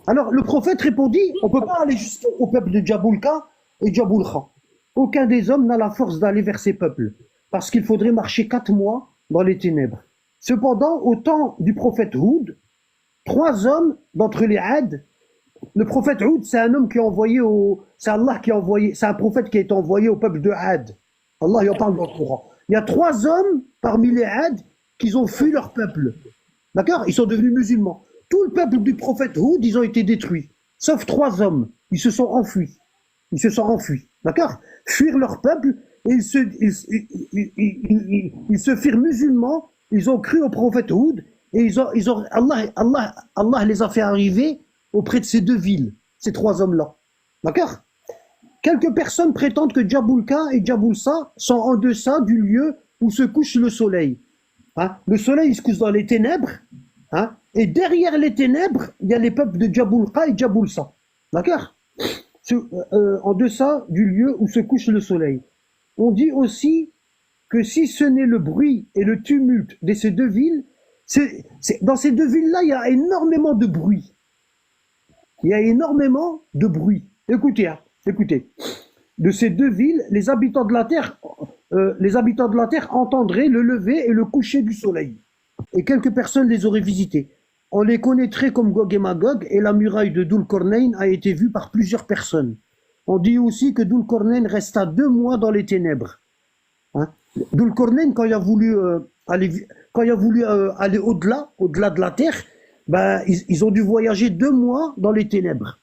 Alors le prophète répondit, on ne peut pas aller jusqu'au peuple de Jabulqa et Jabulqa. Aucun des hommes n'a la force d'aller vers ces peuples, parce qu'il faudrait marcher 4 mois dans les ténèbres. Cependant, au temps du prophète Houd, 3 hommes d'entre les Had, le prophète Houd, c'est un homme qui est envoyé c'est Allah qui a envoyé, c'est un prophète qui a été envoyé au peuple de Had. Allah, il en parle dans le Coran. Il y a 3 hommes parmi les Had qui ont fui leur peuple. D'accord? Ils sont devenus musulmans. Tout le peuple du prophète Houd, ils ont été détruits. Sauf 3 hommes. Ils se sont enfuis. D'accord? Fuir leur peuple, et ils se firent musulmans, ils ont cru au prophète Houd, et Allah les a fait arriver auprès de ces 2 villes, ces 3 hommes-là. D'accord? Quelques personnes prétendent que Jabulqa et Jabulsa sont en deçà du lieu où se couche le soleil. Hein? Le soleil, il se couche dans les ténèbres, hein? Et derrière les ténèbres, il y a les peuples de Jabulqa et Jabulsa. D'accord? En deçà du lieu où se couche le soleil. On dit aussi que si ce n'est le bruit et le tumulte de ces 2 villes, dans ces 2 villes-là, il y a énormément de bruit. Écoutez, écoutez. De ces 2 villes, les habitants de la terre entendraient le lever et le coucher du soleil. Et quelques personnes les auraient visitées. on les connaîtrait comme Gog et Magog, et la muraille de Dhul Qarnayn a été vue par plusieurs personnes. On dit aussi que Dhul Qarnayn resta 2 mois dans les ténèbres. Hein? Dhul Qarnayn, quand il a voulu aller au-delà de la terre, ben, ils ont dû voyager 2 mois dans les ténèbres.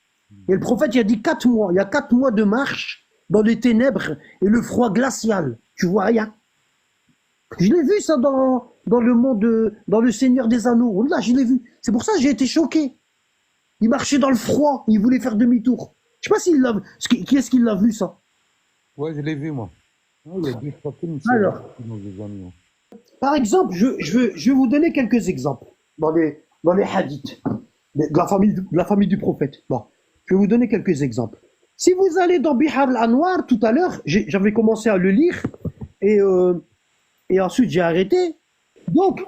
Et le prophète, il a dit 4 mois. Il y a 4 mois de marche dans les ténèbres et le froid glacial. Tu vois rien. Je l'ai vu ça dans le monde, dans le Seigneur des Anneaux. Là, je l'ai vu. C'est pour ça que j'ai été choqué. Il marchait dans le froid. Il voulait faire demi-tour. Je sais pas s'il l'a vu. Qui est-ce qui l'a vu, ça? Ouais, je l'ai vu, moi. Il y a 2-3 films. Alors, par exemple, je vais vous donner quelques exemples dans les hadiths de la famille du prophète. Bon, je vais vous donner quelques exemples. Si vous allez dans Bihar al-Anwar, tout à l'heure, j'avais commencé à le lire et ensuite j'ai arrêté. Donc,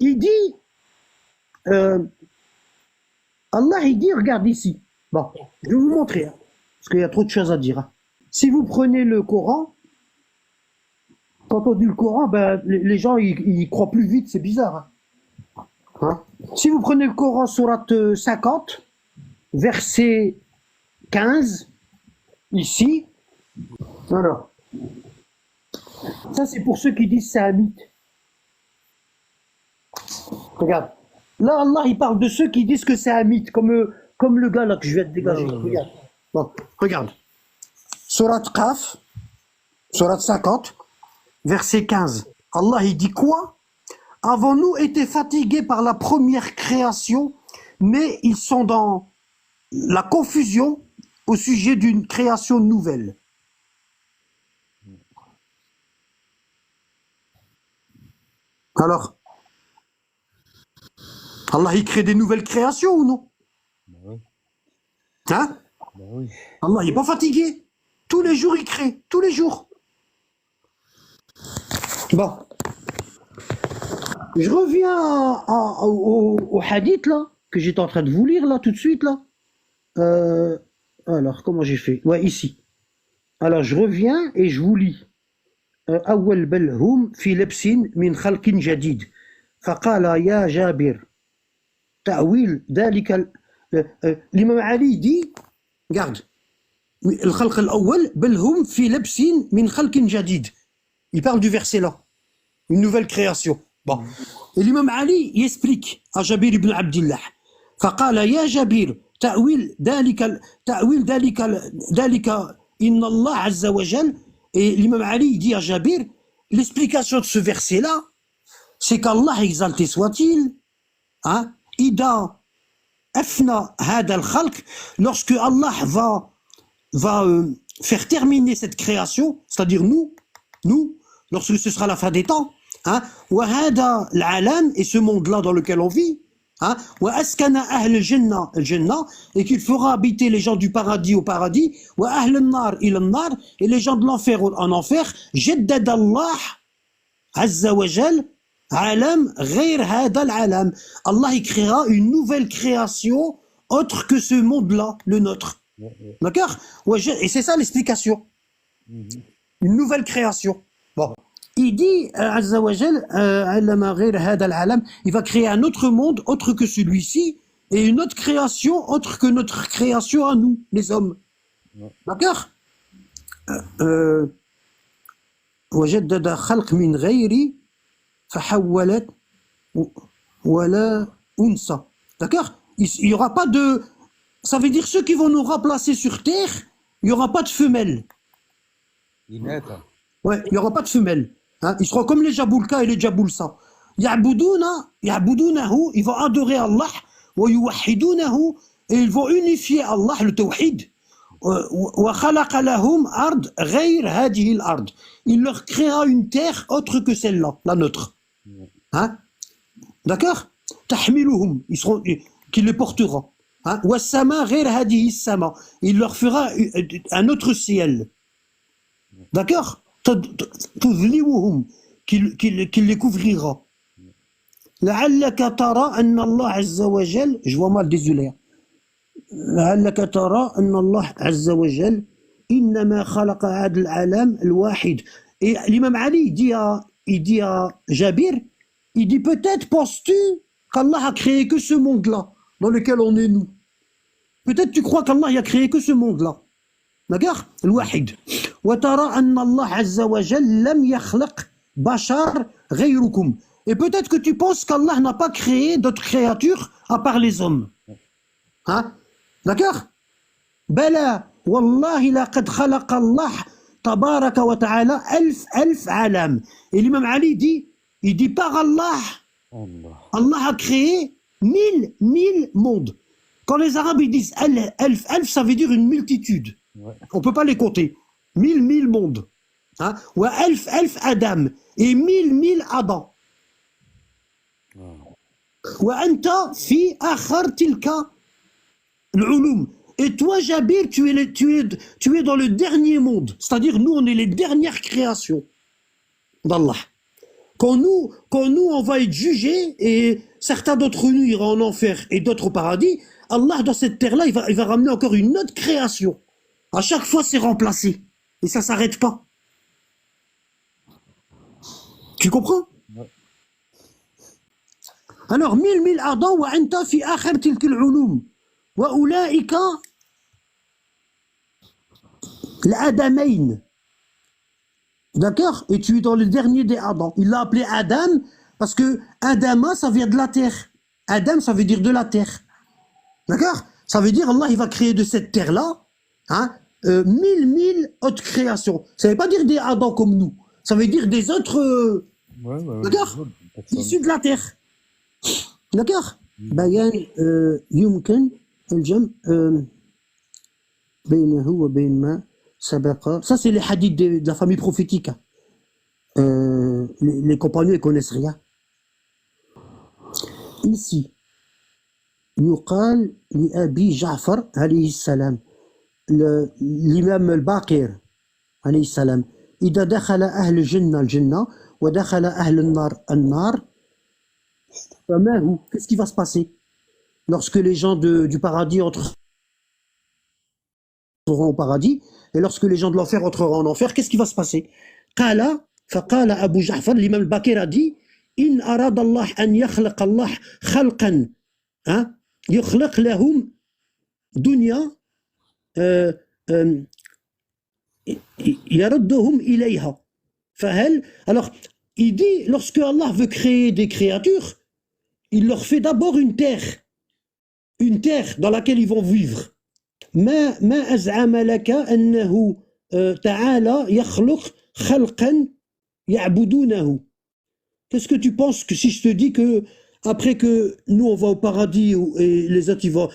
il dit, Allah, il dit, regarde ici. Bon, je vais vous montrer, hein, parce qu'il y a trop de choses à dire. Hein. Si vous prenez le Coran, quand on dit le Coran, ben, les gens, ils croient plus vite, c'est bizarre. Hein. Hein? Si vous prenez le Coran, sourate 50, verset 15, ici, alors, ça c'est pour ceux qui disent c'est un mythe. Regarde, là Allah il parle de ceux qui disent que c'est un mythe, comme le gars là que je viens de dégager. Regarde, bon, regarde, sourate Qaf, sourate 50, verset 15. Allah il dit quoi? Avons-nous été fatigués par la première création, mais ils sont dans la confusion au sujet d'une création nouvelle. Alors, Allah il crée des nouvelles créations ou non? Hein? Allah il n'est pas fatigué. Tous les jours il crée, tous les jours. Bon. Je reviens au hadith là, que j'étais en train de vous lire là, tout de suite là. Alors, comment j'ai fait? Ouais, ici. Alors, je reviens et je vous lis. أول بل هم في لبس من خلق جديد فقال يا جابر تأويل ذلك الإمام علي dit regarde الخلق الأول بل هم في لبس من خلق جديد il parle du verset là une nouvelle création bon et l'imam Ali il explique à Jabir ibn Abdillah فقال يا جابر تأويل ذلك إن الله عز وجل. Et l'imam Ali dit à Jabir, l'explication de ce verset-là, c'est qu'Allah exalté soit-il, hein, Ida afna hada al-khalq, lorsque Allah va faire terminer cette création, c'est-à-dire nous, lorsque ce sera la fin des temps, hein, wa hada al-alam, et ce monde-là dans lequel on vit, hein, wa askana ahl al-jannah, et qu'il fera habiter les gens du paradis au paradis, wa ahl al-nar ila al-nar, et les gens de l'enfer en enfer, jaddad Allah azza wa jal alam ghayr hada al-alam. Allah il créera une nouvelle création autre que ce monde-là, le nôtre. D'accord? Et c'est ça l'explication. Une nouvelle création. Bon. Il dit, Azza wa Jal, il va créer un autre monde autre que celui-ci et une autre création autre que notre création à nous, les hommes. D'accord? وجدد خلق من غيري فحولت ولا أنثى. D'accord? Il n'y aura pas de... Ça veut dire ceux qui vont nous remplacer sur Terre, il n'y aura pas de femelles. Ouais, il n'y aura pas de femelles. Hein? Ils seront comme les Jaboulka et les Jaboulsa. Ya'budounahu, ils vont adorer Allah, wa yuwahidounahu, et ils vont unifier Allah, le tawhid. Wa khalaqa lahum ard ghayr hadihi al-ard. Il leur créera une terre autre que celle-là, la nôtre. Hein? D'accord? Tahmiluhum, ils seront, qui les portera. Hein? Wa sama ghayr hadihi sama. Il leur fera un autre ciel. D'accord? Qu'il les couvrira. لعلك ترى أن الله عز وجل, je vois mal, désolé. لعلك ترى أن الله عز وجل إنما خلق هذا العالم الواحد. Et l'imam Ali il dit à Jabir, il dit peut-être penses-tu qu'Allah a créé que ce monde-là, dans lequel on est nous. Peut-être tu crois qu'Allah a créé que ce monde-là. D'accord? الواحد. وترى أن الله عز وجل لم يخلق بشر غيركم. Et peut-être que tu penses qu'Allah n'a pas créé d'autres créatures à part les hommes. Hein? D'accord? بلى والله لقد خلق الله تبارك وتعالى ألف عالم. Et l'imam Ali dit, il dit par Allah, Allah a créé 1000 mondes. Quand les Arabes ils disent alf, ça veut dire une multitude. Ouais. On ne peut pas les compter. 1000 mondes. Hein? Ou alf Adam. Et 1000 Adam. Wa anta fi akhar tilka l'ulum. Et toi, Jabir, tu es dans le dernier monde. C'est-à-dire, nous, on est les dernières créations d'Allah. Quand nous, on va être jugés, et certains d'entre nous iront en enfer et d'autres au paradis, Allah, dans cette terre-là, il va ramener encore une autre création. À chaque fois, c'est remplacé. Et ça ne s'arrête pas. Tu comprends? Ouais. Alors, 1000 Adam, wa anta fi akhir tilka al-ulum. Wa ulaika l'Adamain. D'accord? Et tu es dans le dernier des Adam. Il l'a appelé Adam parce que Adama, ça vient de la terre. Adam, ça veut dire de la terre. D'accord? Ça veut dire Allah, il va créer de cette terre-là, hein, 1000 autres créations. Ça ne veut pas dire des Adam comme nous. Ça veut dire des autres, d'accord? Issus de la terre. D'accord? Bayan yumkin al-jam baynahu wa bayn ma sabaqa. Ça, c'est les hadiths de la famille prophétique. Les compagnons, ils connaissent rien. Ici, يقال لأبي جعفر عليه السلام الإمام الباقر عليه السلام إذا دخل أهل الجنة الجنة ودخل أهل النار فما هو qu'est-ce qui va se passer lorsque les gens du paradis entreront au paradis et lorsque les gens de l'enfer entreront en enfer, qu'est-ce qui va se passer? قال فقال أبو جعفر الإمام الباقر a dit إن أراد الله أن يخلق الله خلقا hein يخلق لهم دنيا يردهم إليها فهل alors il dit lorsque Allah veut créer des créatures il leur fait d'abord une terre dans laquelle ils vont vivre ما أزعم لك أنه تعالى يخلق خلقا يعبدونه. Qu'est-ce que tu penses que si je te dis que après que nous on va au paradis et les autres ils vont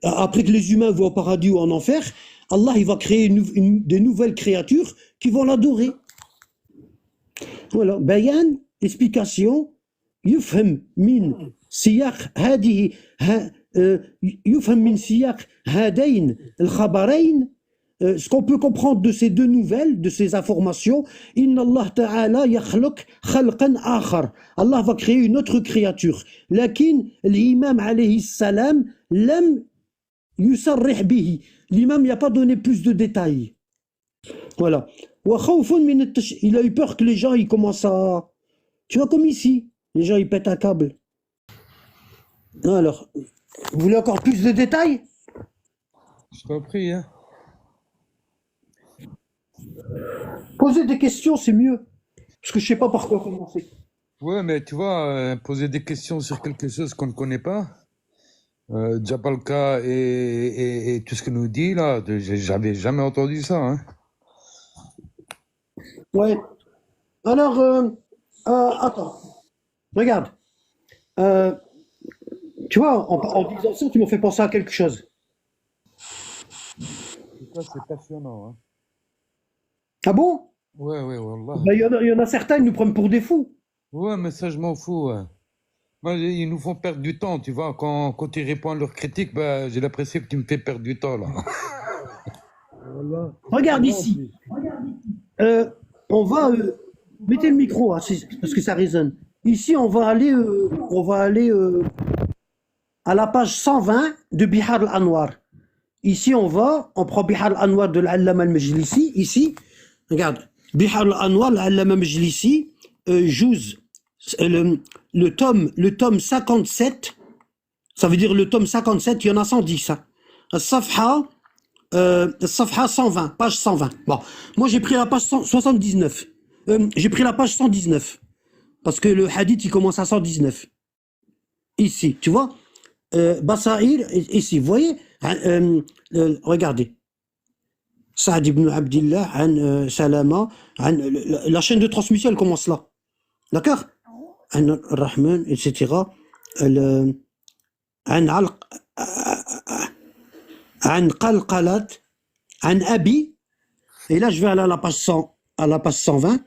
après que les humains vont au paradis ou en enfer, Allah il va créer des nouvelles créatures qui vont l'adorer. Voilà, bayan, explication, يفهم من سياق هذه يفهم من سياق هذين الخبرين ce qu'on peut comprendre de ces deux nouvelles, de ces informations, Inna Allah Ta'ala yakhluq khalqan akhar. Allah va créer une autre créature. Lakin l'imam alayhi salam lam yusarrih bihi. L'imam n'a pas donné plus de détails. Voilà. Il a eu peur que les gens ils commencent à... Tu vois comme ici, les gens ils pètent un câble. Alors, vous voulez encore plus de détails? Je t'en prie, hein. Poser des questions, c'est mieux. Parce que je ne sais pas par quoi commencer. Ouais, mais tu vois, poser des questions sur quelque chose qu'on ne connaît pas, Jabalka et tout ce que nous dit là, j'avais jamais entendu ça. Hein. Ouais. Alors, attends. Regarde. Tu vois, en disant ça, tu m'as fait penser à quelque chose. C'est passionnant. Hein. Ah bon? Ouais, wallah. Ben, y en a certains, ils nous prennent pour des fous. Ouais, mais ça, je m'en fous. Ouais. Moi, ils nous font perdre du temps, tu vois. Quand ils répondent à leurs critiques, ben, j'ai l'impression que tu me fais perdre du temps, là. Regarde ici. On va... mettez le micro, hein, parce que ça résonne. Ici, on va aller à la page 120 de Bihar al-Anwar. Ici, on prend Bihar al-Anwar de l'Allama al-Majlisi, ici. Regarde, Bihar al-Anwar, l'Allama al-Majlisi, Jouz le tome 57, ça veut dire le tome 57, il y en a 110. Hein. Safha 120, page 120. Bon, moi j'ai pris la page 79. J'ai pris la page 119. Parce que le hadith, il commence à 119. Ici, tu vois Basaïr, ici, vous voyez regardez. Saad ibn Abdillah, Salama, la chaîne de transmission, elle commence là. D'accord Rahman, etc. An Qalqalat, An Abi, et là je vais aller à la page 100, à la page 120.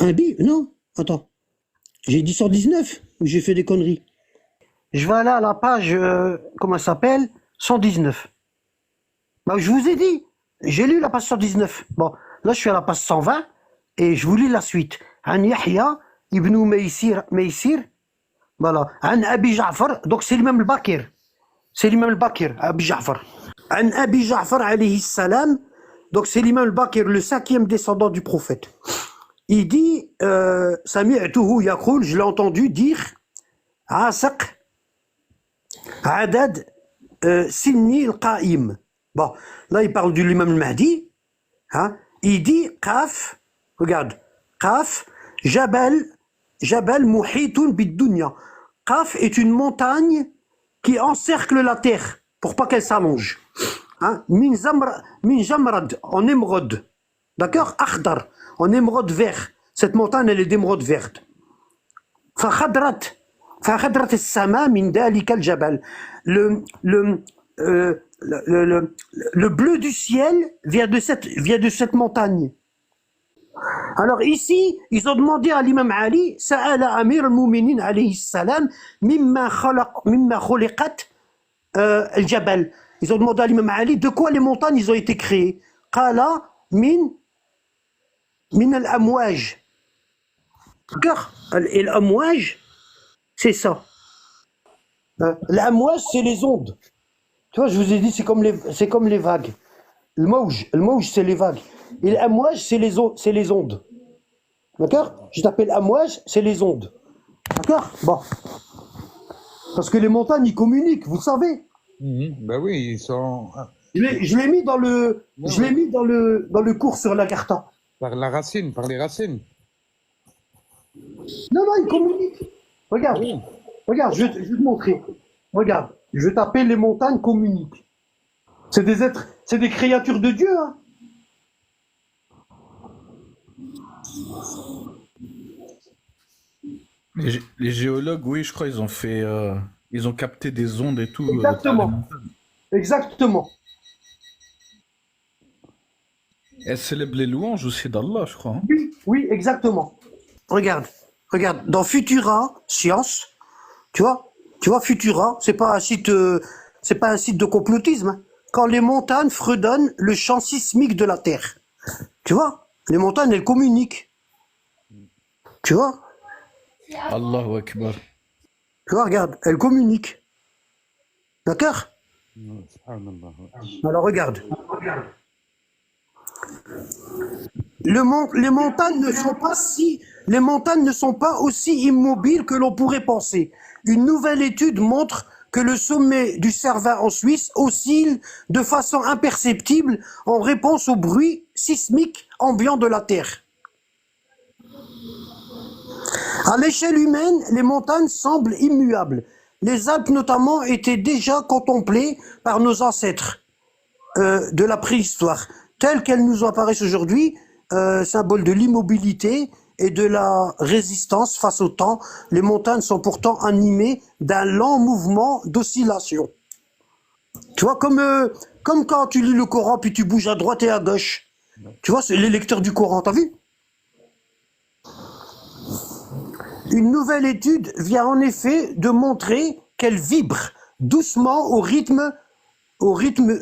Un bi, non, attends. J'ai dit 119 ou j'ai fait des conneries? Je vais aller à la page, comment ça s'appelle 119. Bah, je vous ai dit, j'ai lu la page 119. Bon, là je suis à la page 120 et je vous lis la suite. An Yahya ibn Maysir, voilà. An Abi Ja'far, donc c'est l'imam al-Bakir. C'est l'imam al-Bakir, Abi Ja'far. An Abi Ja'far alayhi salam, donc c'est l'imam al-Bakir, le 5e descendant du prophète. Il dit, Sami'tuhu yaqul, je l'ai entendu dire, Asaq, Adad, Sinni al-Qa'im. Bon, là il parle de l'imam al-Mahdi, hein, il dit, Qaf, regarde, Qaf, Jabal Muhitun bid-dunya. Qaf est une montagne qui encercle la terre, pour pas qu'elle s'allonge. Hein, Min Jamrad, en émeraude. D'accord? Akhdar, en émeraude vert. Cette montagne, elle est d'émeraude verte. فخضرت السماء من ذلك الجبل. Le bleu du ciel vient de cette montagne. Alors ici, ils ont demandé à l'imam Ali, Sa'ala Amir al-Muminin alayhi salam, mimma khuliqat al-jabal. Ils ont demandé à l'imam Ali de quoi les montagnes ils ont été créées. Qala min al-amwaj. D'accord? Et l'amouage, c'est ça. L'amouage, c'est les ondes. Tu vois, je vous ai dit, c'est comme les vagues. Le mouj, c'est les vagues. Et l'amouage, c'est les ondes. D'accord? Je t'appelle amouage, c'est les ondes. D'accord? Bon. Parce que les montagnes, ils communiquent, vous savez. Ben oui, ils sont... Je l'ai mis dans le cours sur l'Agartha. Par les racines. Non, ils communiquent. Regarde, Oui. regarde, je vais te montrer. Regarde, je vais taper les montagnes communiquent. C'est des êtres, c'est des créatures de Dieu. Hein. Les géologues, oui, je crois, ils ont fait, ils ont capté des ondes et tout. Exactement. Exactement. Elles célèbrent les louanges aussi d'Allah, je crois. Hein. Oui, exactement. Regarde, dans Futura Science, tu vois, Futura, c'est pas un site de complotisme. Hein. Quand les montagnes fredonnent le champ sismique de la Terre, tu vois, les montagnes elles communiquent, tu vois. Allahu Akbar. Tu vois, regarde, elles communiquent, d'accord. Alors regarde. Les montagnes ne sont pas aussi immobiles que l'on pourrait penser. Une nouvelle étude montre que le sommet du Cervin en Suisse oscille de façon imperceptible en réponse au bruit sismique ambiant de la Terre. À l'échelle humaine, les montagnes semblent immuables. Les Alpes notamment étaient déjà contemplées par nos ancêtres de la préhistoire. Telles qu'elles nous apparaissent aujourd'hui, symbole de l'immobilité et de la résistance face au temps, les montagnes sont pourtant animées d'un lent mouvement d'oscillation. Tu vois, comme quand tu lis le Coran puis tu bouges à droite et à gauche. Tu vois, c'est les lecteurs du Coran, t'as vu? Une nouvelle étude vient en effet de montrer qu'elle vibre doucement au rythme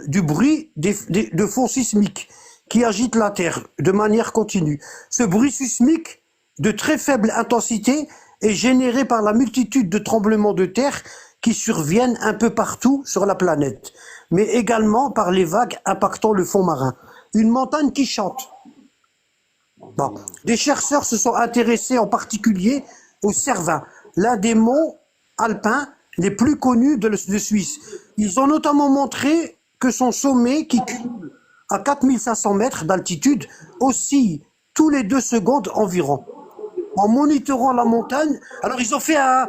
du bruit de fond sismique qui agite la Terre de manière continue. Ce bruit sismique de très faible intensité est généré par la multitude de tremblements de terre qui surviennent un peu partout sur la planète, mais également par les vagues impactant le fond marin. Une montagne qui chante. Bon. Des chercheurs se sont intéressés en particulier au Cervin, l'un des monts alpins les plus connus de Suisse. Ils ont notamment montré que son sommet, qui culmine à 4500 mètres d'altitude, oscille tous les 2 secondes environ. En monitorant la montagne, alors ils ont fait un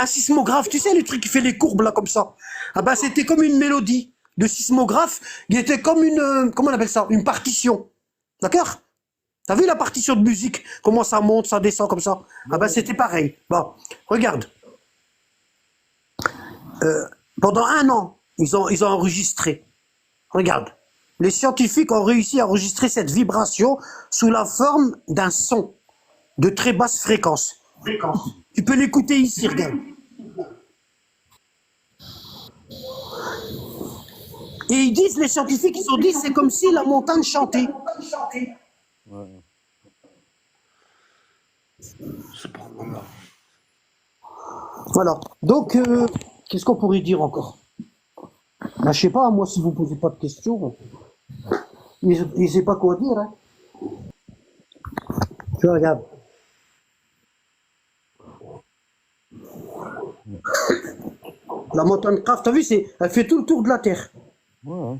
sismographe, tu sais, le truc qui fait les courbes là comme ça. Ah ben c'était comme une mélodie de sismographe, il était comme une, comment on appelle ça, une partition. D'accord? T'as vu la partition de musique? Comment ça monte, ça descend comme ça? Ah ben c'était pareil. Bon, regarde. Pendant 1 an, ils ont enregistré. Regarde. Les scientifiques ont réussi à enregistrer cette vibration sous la forme d'un son de très basse fréquence. Tu peux l'écouter ici, regarde. Et ils disent, les scientifiques, ils ont dit, c'est comme si la montagne chantait. Ouais. Voilà. Donc, qu'est-ce qu'on pourrait dire encore? Ben, je sais pas, moi, si vous posez pas de questions, ils ne savent pas quoi dire. Hein. Tu regardes. La montagne Kaf, t'as vu, elle fait tout le tour de la Terre. Ouais.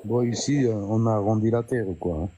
Bon, ici, on a arrondi la terre, quoi. Hein.